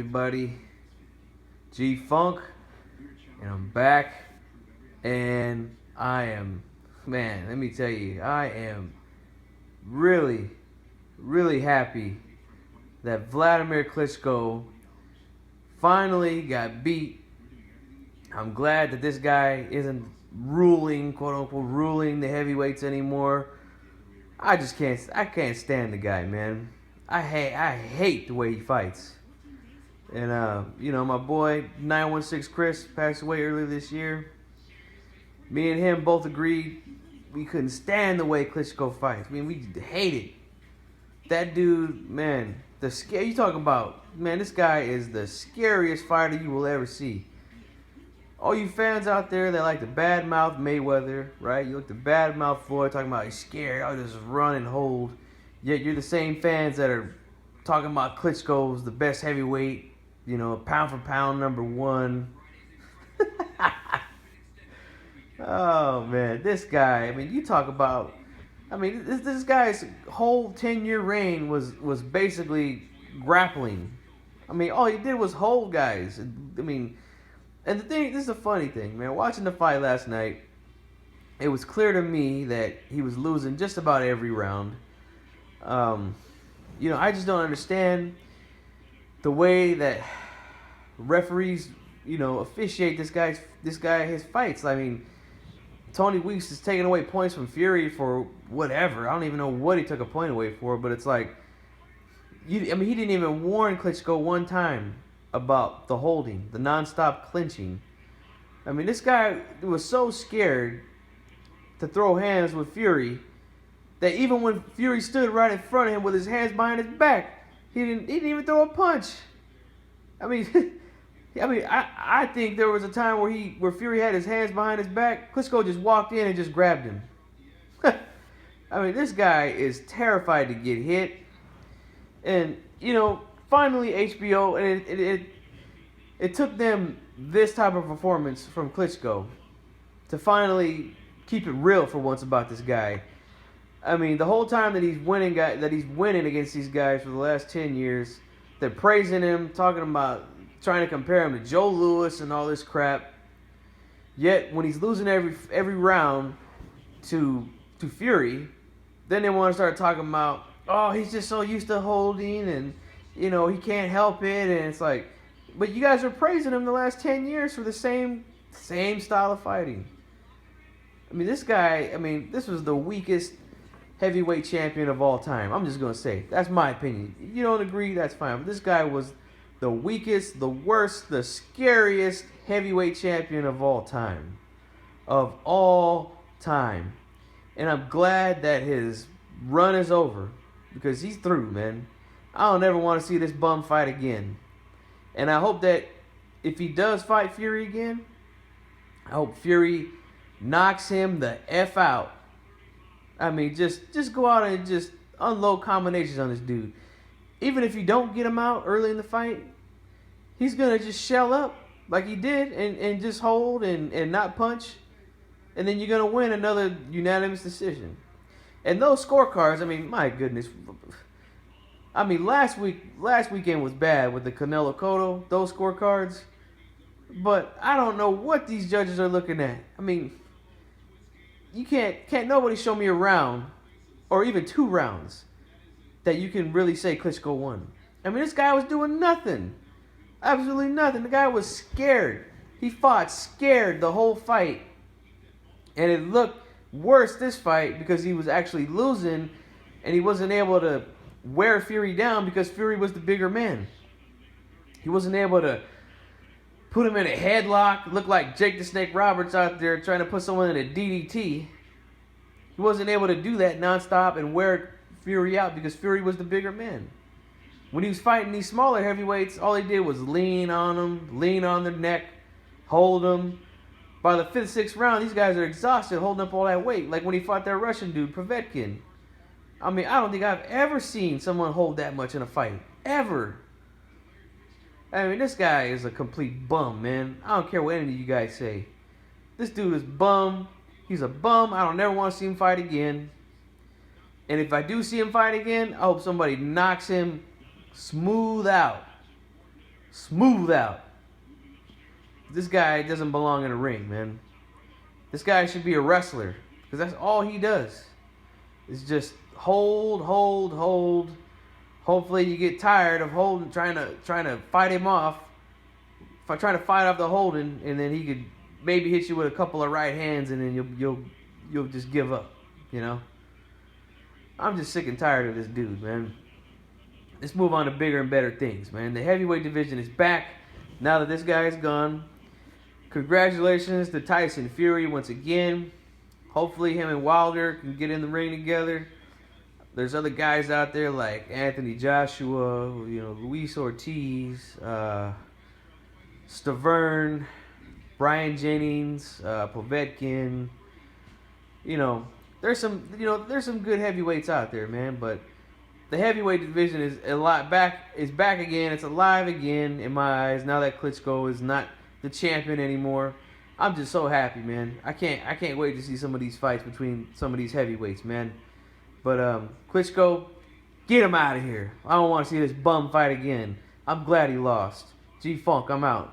everybody? G-Funk, and I'm back, and man, let me tell you, I am really, really happy that Wladimir Klitschko finally got beat. I'm glad that this guy isn't ruling, quote unquote, ruling the heavyweights anymore. I can't stand the guy, man. I hate the way he fights. And, my boy, 916 Chris, passed away earlier this year. Me and him both agreed we couldn't stand the way Klitschko fights. I mean, we hate it. That dude, man, you talking about, man, this guy is the scariest fighter you will ever see. All you fans out there that like to badmouth Mayweather, right? You like to badmouth Floyd, talking about he's scared, I'll just run and hold. Yet you're the same fans that are talking about Klitschko's the best heavyweight, pound for pound #1. Oh, man, this guy, you talk about, this guy's whole 10-year reign was basically grappling. All he did was hold guys. And this is the funny thing, man. Watching the fight last night, it was clear to me that he was losing just about every round. I just don't understand the way that referees, officiate his fights. Tony Weeks is taking away points from Fury for whatever. I don't even know what he took a point away for, but it's like, he didn't even warn Klitschko one time about the holding, the nonstop clinching. This guy was so scared to throw hands with Fury that even when Fury stood right in front of him with his hands behind his back, he didn't even throw a punch. I think there was a time where Fury had his hands behind his back. Klitschko just walked in and just grabbed him. This guy is terrified to get hit. And, finally HBO, and it took them this type of performance from Klitschko to finally keep it real for once about this guy. The whole time that he's winning against these guys for the last 10 years, they're praising him, talking about trying to compare him to Joe Louis and all this crap. Yet when he's losing every round to Fury, then they want to start talking about, oh, he's just so used to holding and he can't help it. And it's like, but you guys are praising him the last 10 years for the same style of fighting. This guy, this was the weakest heavyweight champion of all time. I'm just going to say, that's my opinion. If you don't agree, that's fine. But this guy was the weakest, the worst, the scariest heavyweight champion of all time. Of all time. And I'm glad that his run is over. Because he's through, man. I don't ever want to see this bum fight again. And I hope that if he does fight Fury again, I hope Fury knocks him the F out. Just go out and just unload combinations on this dude. Even if you don't get him out early in the fight, he's going to just shell up like he did and just hold and not punch. And then you're going to win another unanimous decision. And those scorecards, my goodness. Last weekend was bad with the Canelo Cotto, those scorecards. But I don't know what these judges are looking at. You can't nobody show me a round, or even 2 rounds, that you can really say Klitschko won. This guy was doing nothing. Absolutely nothing. The guy was scared. He fought scared the whole fight. And it looked worse this fight because he was actually losing and he wasn't able to wear Fury down because Fury was the bigger man. He wasn't able to put him in a headlock, look like Jake the Snake Roberts out there trying to put someone in a DDT. He wasn't able to do that nonstop and wear Fury out because Fury was the bigger man. When he was fighting these smaller heavyweights, all he did was lean on them, lean on their neck, hold them. By the 5th, 6th round, these guys are exhausted holding up all that weight. Like when he fought that Russian dude, Povetkin. I don't think I've ever seen someone hold that much in a fight. Ever. This guy is a complete bum, man. I don't care what any of you guys say. This dude is bum. He's a bum. I don't never want to see him fight again. And if I do see him fight again, I hope somebody knocks him smooth out. Smooth out. This guy doesn't belong in a ring, man. This guy should be a wrestler, because that's all he does. It's just hold, hold, hold. Hopefully you get tired of holding, trying to fight him off. Trying to fight off the holding, and then he could maybe hit you with a couple of right hands, and then you'll just give up. You know. I'm just sick and tired of this dude, man. Let's move on to bigger and better things, man. The heavyweight division is back now that this guy is gone. Congratulations to Tyson Fury once again. Hopefully him and Wilder can get in the ring together. There's other guys out there like Anthony Joshua, Luis Ortiz, Stavern, Brian Jennings, Povetkin. There's some good heavyweights out there, man. But the heavyweight division is back again. It's alive again in my eyes now that Klitschko is not the champion anymore. I'm just so happy, man. I can't wait to see some of these fights between some of these heavyweights, man. But Klitschko, get him out of here. I don't want to see this bum fight again. I'm glad he lost. G-Funk, I'm out.